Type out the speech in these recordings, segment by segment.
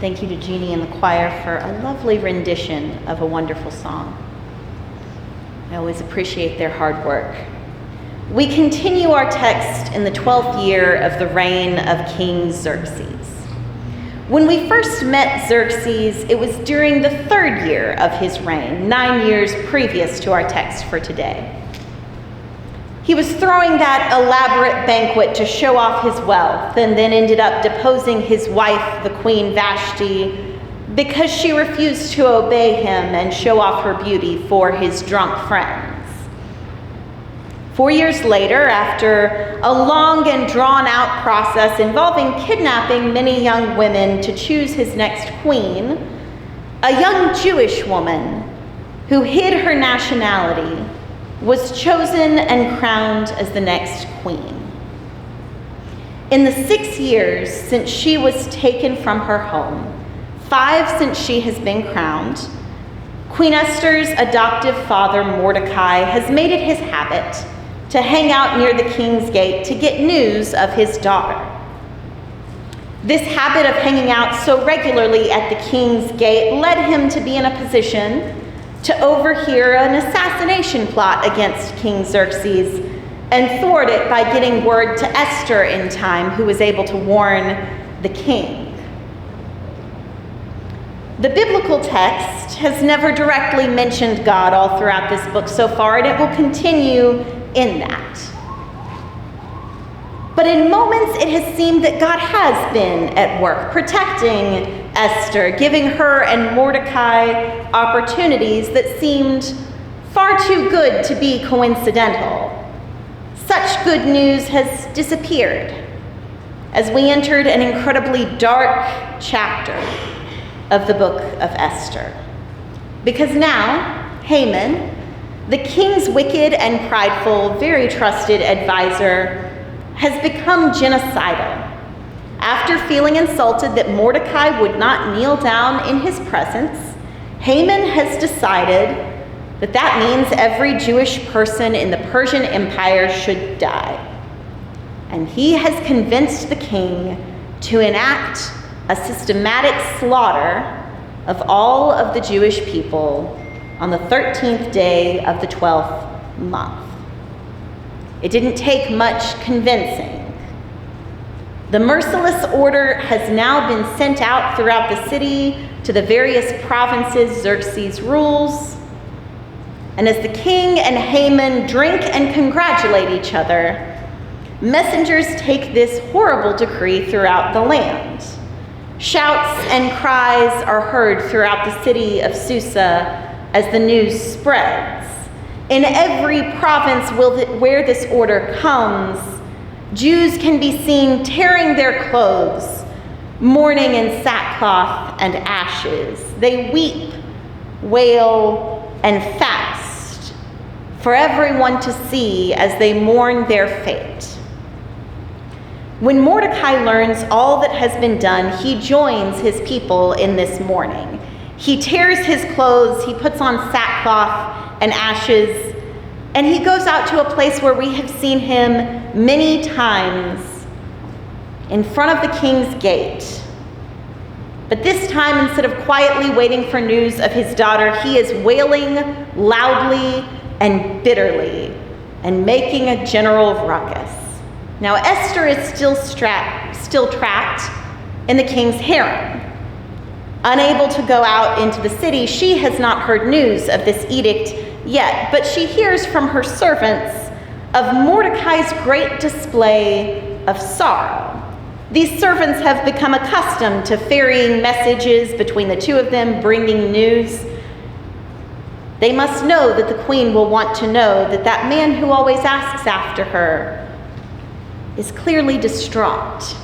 Thank you to Jeannie and the choir for a lovely rendition of a wonderful song. I always appreciate their hard work. We continue our text in the 12th year of the reign of King Xerxes. When we first met Xerxes, it was during the 3rd year of his reign, 9 years previous to our text for today. He was throwing that elaborate banquet to show off his wealth and then ended up deposing his wife, the Queen Vashti, because she refused to obey him and show off her beauty for his drunk friends. 4 years later, after a long and drawn-out process involving kidnapping many young women to choose his next queen, a young Jewish woman who hid her nationality was chosen and crowned as the next queen. In the 6 years since she was taken from her home, 5 since she has been crowned, Queen Esther's adoptive father, Mordecai, has made it his habit to hang out near the king's gate to get news of his daughter. This habit of hanging out so regularly at the king's gate led him to be in a position to overhear an assassination plot against King Xerxes and thwart it by getting word to Esther in time, who was able to warn the king. The biblical text has never directly mentioned God all throughout this book so far, and it will continue in that. But in moments, it has seemed that God has been at work, protecting Esther, giving her and Mordecai opportunities that seemed far too good to be coincidental. Such good news has disappeared as we entered an incredibly dark chapter of the book of Esther. Because now, Haman, the king's wicked and prideful, very trusted advisor, has become genocidal. After feeling insulted that Mordecai would not kneel down in his presence, Haman has decided that that means every Jewish person in the Persian Empire should die. And he has convinced the king to enact a systematic slaughter of all of the Jewish people on the 13th day of the 12th month. It didn't take much convincing. The merciless order has now been sent out throughout the city to the various provinces Xerxes rules. And as the king and Haman drink and congratulate each other, messengers take this horrible decree throughout the land. Shouts and cries are heard throughout the city of Susa as the news spreads. In every province where this order comes, Jews can be seen tearing their clothes, mourning in sackcloth and ashes. They weep, wail, and fast for everyone to see as they mourn their fate. When Mordecai learns all that has been done, he joins his people in this mourning. He tears his clothes, he puts on sackcloth and ashes, and he goes out to a place where we have seen him many times, in front of the king's gate. But this time, instead of quietly waiting for news of his daughter, he is wailing loudly and bitterly and making a general ruckus. Now, Esther is still trapped in the king's harem. Unable to go out into the city, she has not heard news of this edict yet, but she hears from her servants of Mordecai's great display of sorrow. These servants have become accustomed to ferrying messages between the two of them, bringing news. They must know that the queen will want to know that that man who always asks after her is clearly distraught.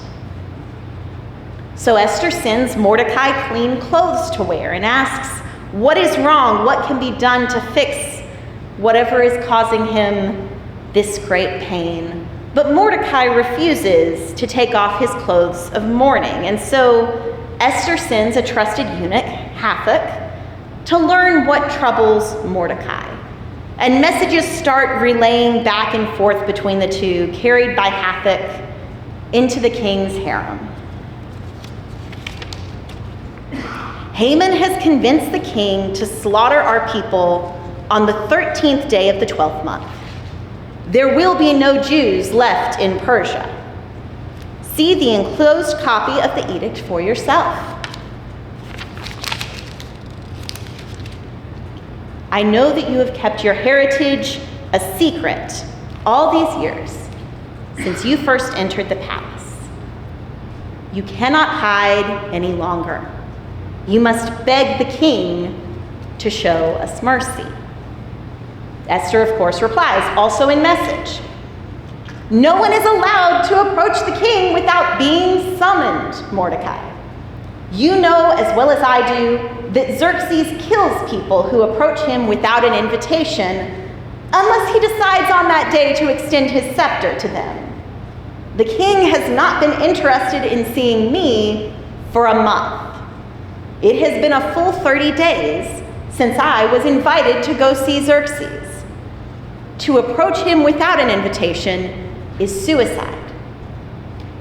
So Esther sends Mordecai clean clothes to wear and asks, what is wrong? What can be done to fix whatever is causing him this great pain? But Mordecai refuses to take off his clothes of mourning. And so Esther sends a trusted eunuch, Hathach, to learn what troubles Mordecai. And messages start relaying back and forth between the two, carried by Hathach into the king's harem. Haman has convinced the king to slaughter our people on the 13th day of the 12th month. There will be no Jews left in Persia. See the enclosed copy of the edict for yourself. I know that you have kept your heritage a secret all these years since you first entered the palace. You cannot hide any longer. You must beg the king to show us mercy. Esther, of course, replies, also in message, no one is allowed to approach the king without being summoned, Mordecai. You know as well as I do that Xerxes kills people who approach him without an invitation unless he decides on that day to extend his scepter to them. The king has not been interested in seeing me for a month. It has been a full 30 days since I was invited to go see Xerxes. To approach him without an invitation is suicide.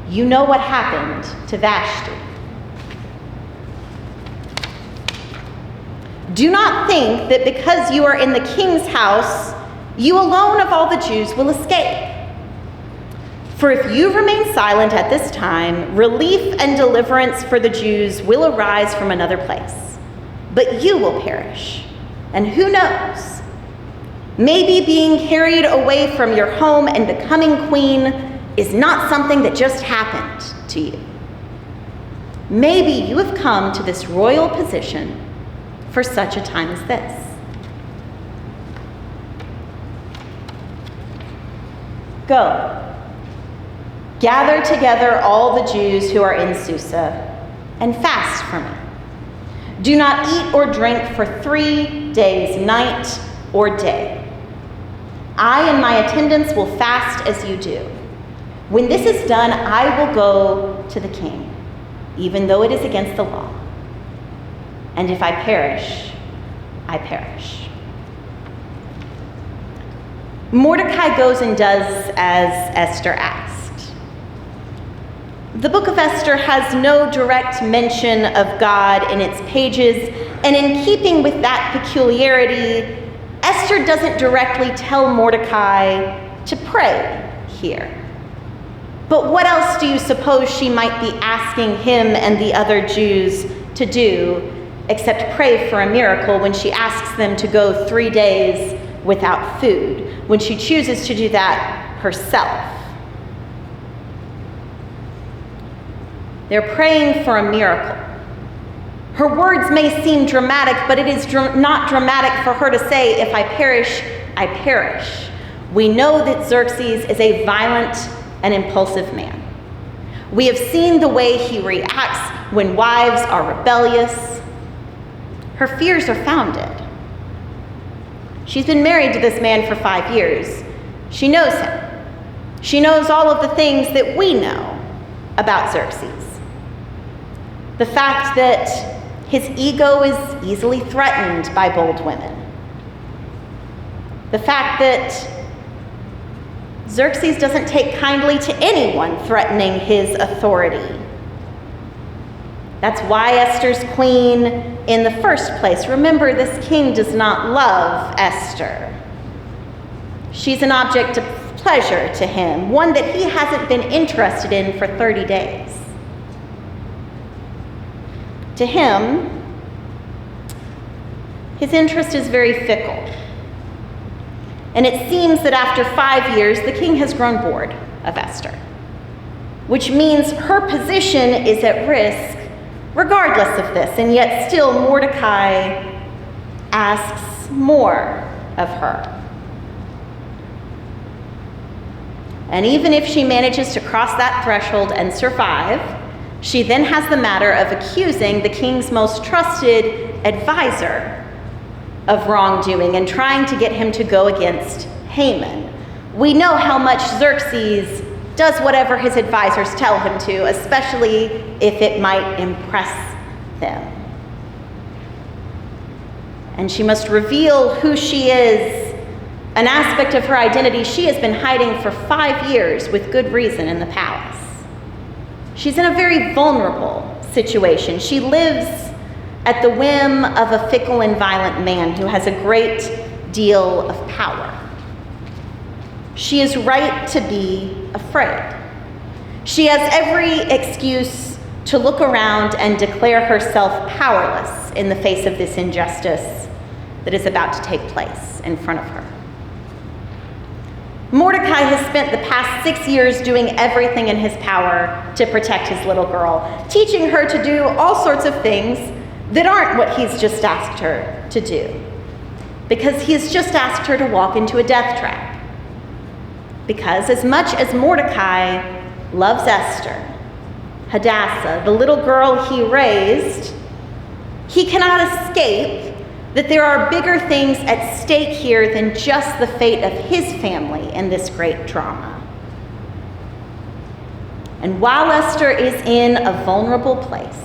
You know what happened to Vashti. Do not think that because you are in the king's house, you alone of all the Jews will escape. For if you remain silent at this time, relief and deliverance for the Jews will arise from another place. But you will perish. And who knows? Maybe being carried away from your home and becoming queen is not something that just happened to you. Maybe you have come to this royal position for such a time as this. Go. Gather together all the Jews who are in Susa and fast for me. Do not eat or drink for 3 days, night or day. I and my attendants will fast as you do. When this is done, I will go to the king, even though it is against the law. And if I perish, I perish. Mordecai goes and does as Esther asked. The book of Esther has no direct mention of God in its pages, and in keeping with that peculiarity, Esther doesn't directly tell Mordecai to pray here. But what else do you suppose she might be asking him and the other Jews to do except pray for a miracle when she asks them to go 3 days without food, when she chooses to do that herself? They're praying for a miracle. Her words may seem dramatic, but it is not dramatic for her to say, if I perish, I perish. We know that Xerxes is a violent and impulsive man. We have seen the way he reacts when wives are rebellious. Her fears are founded. She's been married to this man for 5 years. She knows him. She knows all of the things that we know about Xerxes. The fact that his ego is easily threatened by bold women. The fact that Xerxes doesn't take kindly to anyone threatening his authority. That's why Esther's queen in the first place. Remember, this king does not love Esther. She's an object of pleasure to him, one that he hasn't been interested in for 30 days. To him, his interest is very fickle. And it seems that after 5 years, the king has grown bored of Esther, which means her position is at risk regardless of this. And yet still Mordecai asks more of her. And even if she manages to cross that threshold and survive, she then has the matter of accusing the king's most trusted advisor of wrongdoing and trying to get him to go against Haman. We know how much Xerxes does whatever his advisors tell him to, especially if it might impress them. And she must reveal who she is, an aspect of her identity she has been hiding for 5 years with good reason in the palace. She's in a very vulnerable situation. She lives at the whim of a fickle and violent man who has a great deal of power. She is right to be afraid. She has every excuse to look around and declare herself powerless in the face of this injustice that is about to take place in front of her. Mordecai has spent the past 6 years doing everything in his power to protect his little girl, teaching her to do all sorts of things that aren't what he's just asked her to do, because he's just asked her to walk into a death trap. Because as much as Mordecai loves Esther, Hadassah, the little girl he raised, he cannot escape that there are bigger things at stake here than just the fate of his family in this great drama. And while Esther is in a vulnerable place,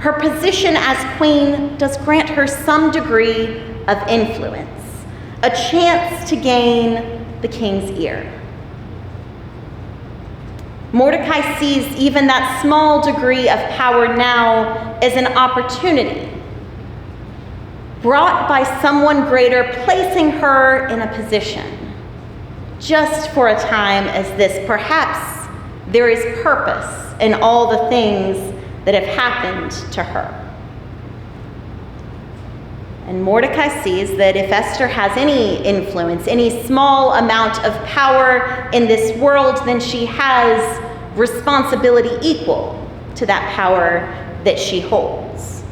her position as queen does grant her some degree of influence, a chance to gain the king's ear. Mordecai sees even that small degree of power now as an opportunity brought by someone greater, placing her in a position just for a time as this. Perhaps there is purpose in all the things that have happened to her. And Mordecai sees that if Esther has any influence, any small amount of power in this world, then she has responsibility equal to that power that she holds.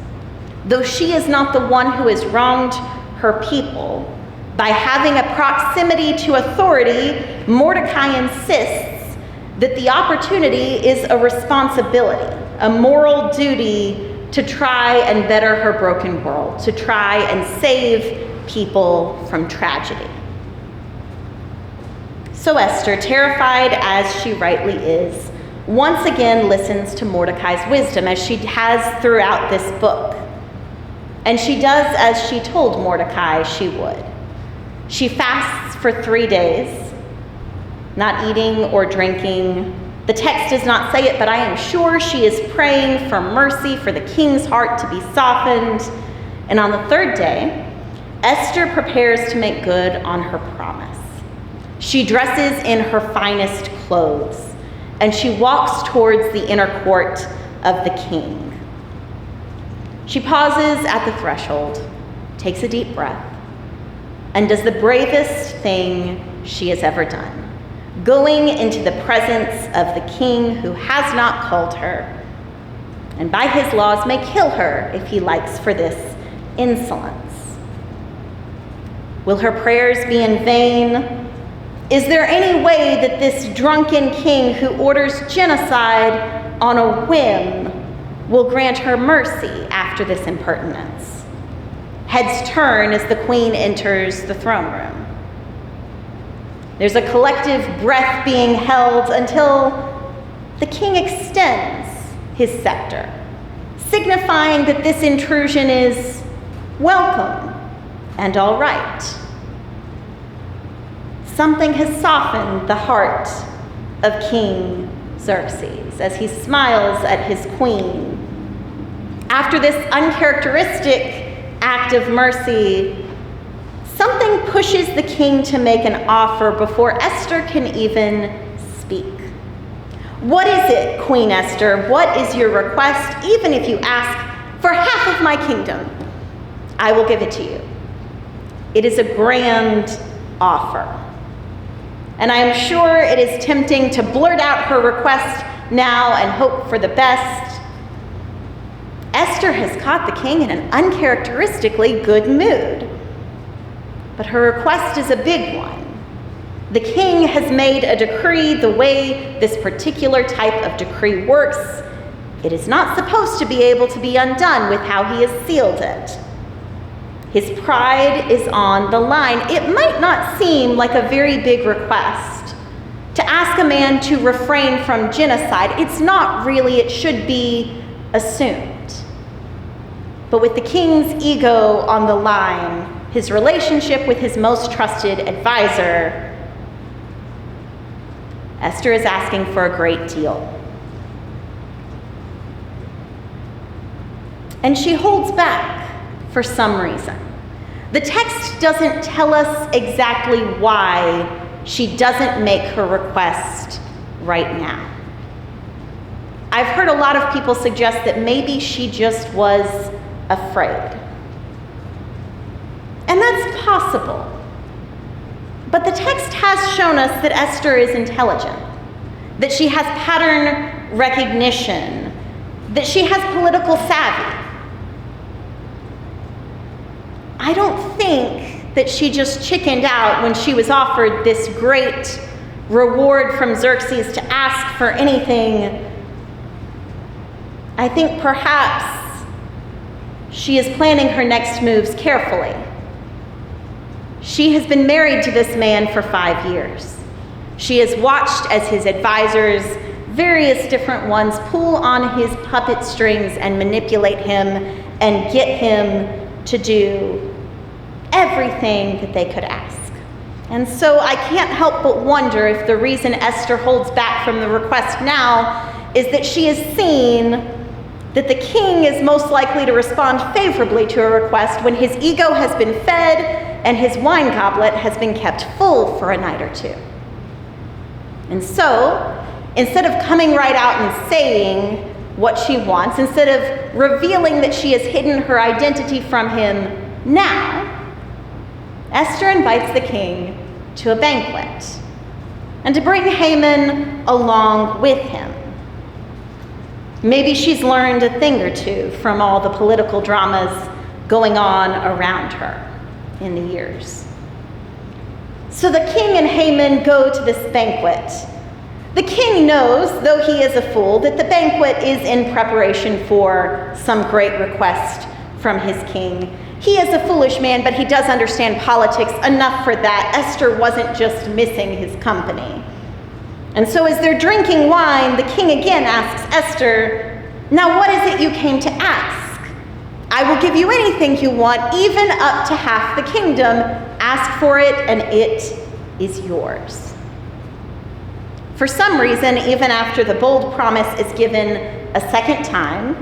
Though she is not the one who has wronged her people, by having a proximity to authority, Mordecai insists that the opportunity is a responsibility, a moral duty to try and better her broken world, to try and save people from tragedy. So Esther, terrified as she rightly is, once again listens to Mordecai's wisdom, as she has throughout this book. And she does as she told Mordecai she would. She fasts for 3 days, not eating or drinking. The text does not say it, but I am sure she is praying for mercy for the king's heart to be softened. And on the 3rd day, Esther prepares to make good on her promise. She dresses in her finest clothes, and she walks towards the inner court of the king. She pauses at the threshold, takes a deep breath, and does the bravest thing she has ever done, going into the presence of the king who has not called her, and by his laws may kill her if he likes for this insolence. Will her prayers be in vain? Is there any way that this drunken king who orders genocide on a whim will grant her mercy after this impertinence? Heads turn as the queen enters the throne room. There's a collective breath being held until the king extends his scepter, signifying that this intrusion is welcome and all right. Something has softened the heart of King Xerxes as he smiles at his queen. After this uncharacteristic act of mercy, something pushes the king to make an offer before Esther can even speak. What is it, Queen Esther? What is your request? Even if you ask for half of my kingdom, I will give it to you. It is a grand offer. And I am sure it is tempting to blurt out her request now and hope for the best. Esther has caught the king in an uncharacteristically good mood. But her request is a big one. The king has made a decree the way this particular type of decree works. It is not supposed to be able to be undone with how he has sealed it. His pride is on the line. It might not seem like a very big request to ask a man to refrain from genocide. It's not really, it should be assumed. But with the king's ego on the line, his relationship with his most trusted advisor, Esther is asking for a great deal. And she holds back for some reason. The text doesn't tell us exactly why she doesn't make her request right now. I've heard a lot of people suggest that maybe she just was afraid. And that's possible. But the text has shown us that Esther is intelligent, that she has pattern recognition, that she has political savvy. I don't think that she just chickened out when she was offered this great reward from Xerxes to ask for anything. I think perhaps she is planning her next moves carefully. She has been married to this man for 5 years. She has watched as his advisors, various different ones, pull on his puppet strings and manipulate him and get him to do everything that they could ask. And so I can't help but wonder if the reason Esther holds back from the request now is that she has seen that the king is most likely to respond favorably to a request when his ego has been fed and his wine goblet has been kept full for a night or two. And so, instead of coming right out and saying what she wants, instead of revealing that she has hidden her identity from him now, Esther invites the king to a banquet and to bring Haman along with him. Maybe she's learned a thing or two from all the political dramas going on around her in the years. So the king and Haman go to this banquet. The king knows, though he is a fool, that the banquet is in preparation for some great request from his king. He is a foolish man, but he does understand politics enough for that. Esther wasn't just missing his company. And so as they're drinking wine, the king again asks Esther, "Now what is it you came to ask? I will give you anything you want, even up to half the kingdom. Ask for it, and it is yours." For some reason, even after the bold promise is given a second time,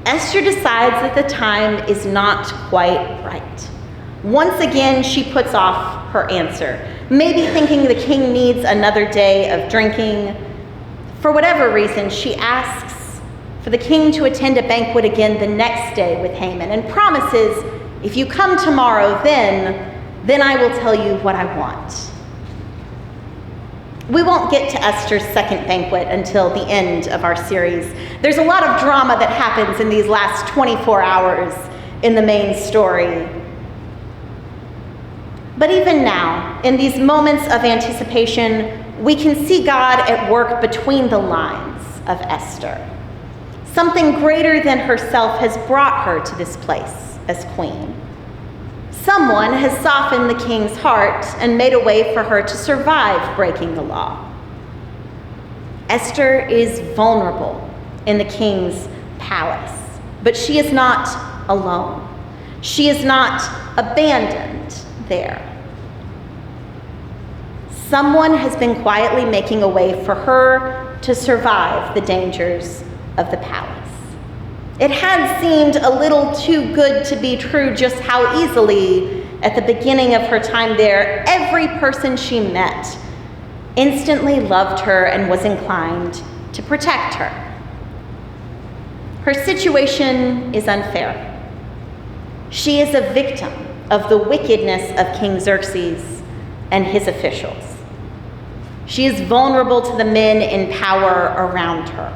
Esther decides that the time is not quite right. Once again, she puts off her answer, maybe thinking the king needs another day of drinking. For whatever reason, she asks for the king to attend a banquet again the next day with Haman and promises, "If you come tomorrow, then I will tell you what I want." We won't get to Esther's second banquet until the end of our series. There's a lot of drama that happens in these last 24 hours in the main story. But even now, in these moments of anticipation, we can see God at work between the lines of Esther. Something greater than herself has brought her to this place as queen. Someone has softened the king's heart and made a way for her to survive breaking the law. Esther is vulnerable in the king's palace, but she is not alone. She is not abandoned there. Someone has been quietly making a way for her to survive the dangers of the palace. It had seemed a little too good to be true just how easily, at the beginning of her time there, every person she met instantly loved her and was inclined to protect her. Her situation is unfair. She is a victim of the wickedness of King Xerxes and his officials. She is vulnerable to the men in power around her.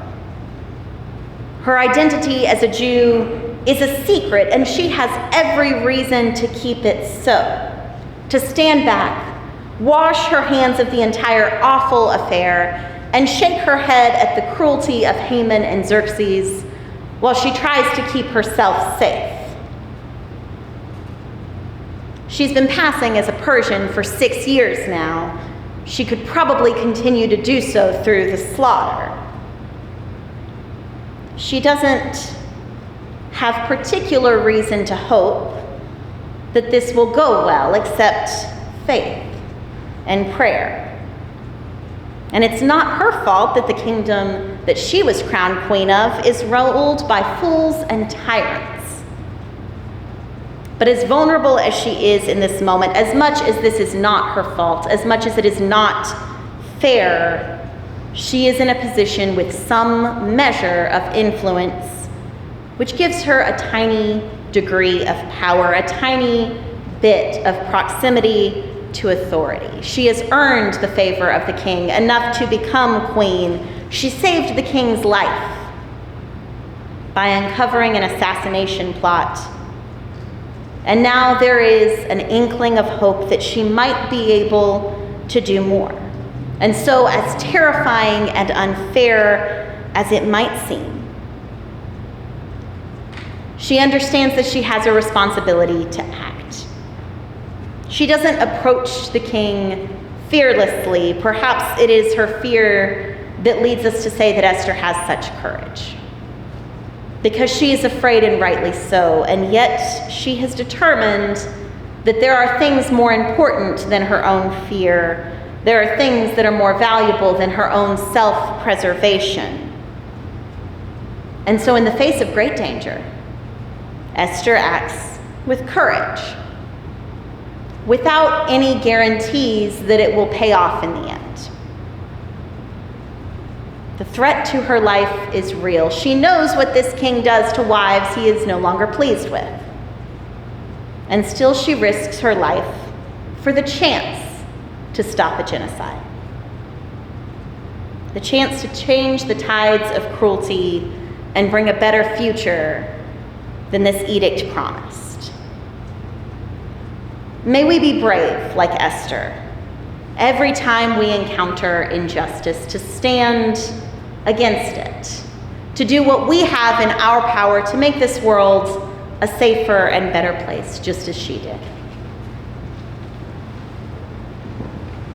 Her identity as a Jew is a secret, and she has every reason to keep it so, to stand back, wash her hands of the entire awful affair, and shake her head at the cruelty of Haman and Xerxes while she tries to keep herself safe. She's been passing as a Persian for 6 years now. She could probably continue to do so through the slaughter. She doesn't have particular reason to hope that this will go well, except faith and prayer. And it's not her fault that the kingdom that she was crowned queen of is ruled by fools and tyrants. But as vulnerable as she is in this moment, as much as this is not her fault, as much as it is not fair, she is in a position with some measure of influence, which gives her a tiny degree of power, a tiny bit of proximity to authority. She has earned the favor of the king enough to become queen. She saved the king's life by uncovering an assassination plot. And now there is an inkling of hope that she might be able to do more. And so, as terrifying and unfair as it might seem, she understands that she has a responsibility to act. She doesn't approach the king fearlessly. Perhaps it is her fear that leads us to say that Esther has such courage, because she is afraid, and rightly so, and yet she has determined that there are things more important than her own fear. There are things that are more valuable than her own self-preservation. And so in the face of great danger, Esther acts with courage, without any guarantees that it will pay off in the end. The threat to her life is real. She knows what this king does to wives he is no longer pleased with. And still she risks her life for the chance to stop a genocide. The chance to change the tides of cruelty and bring a better future than this edict promised. May we be brave like Esther every time we encounter injustice, to stand against it, to do what we have in our power to make this world a safer and better place, just as she did.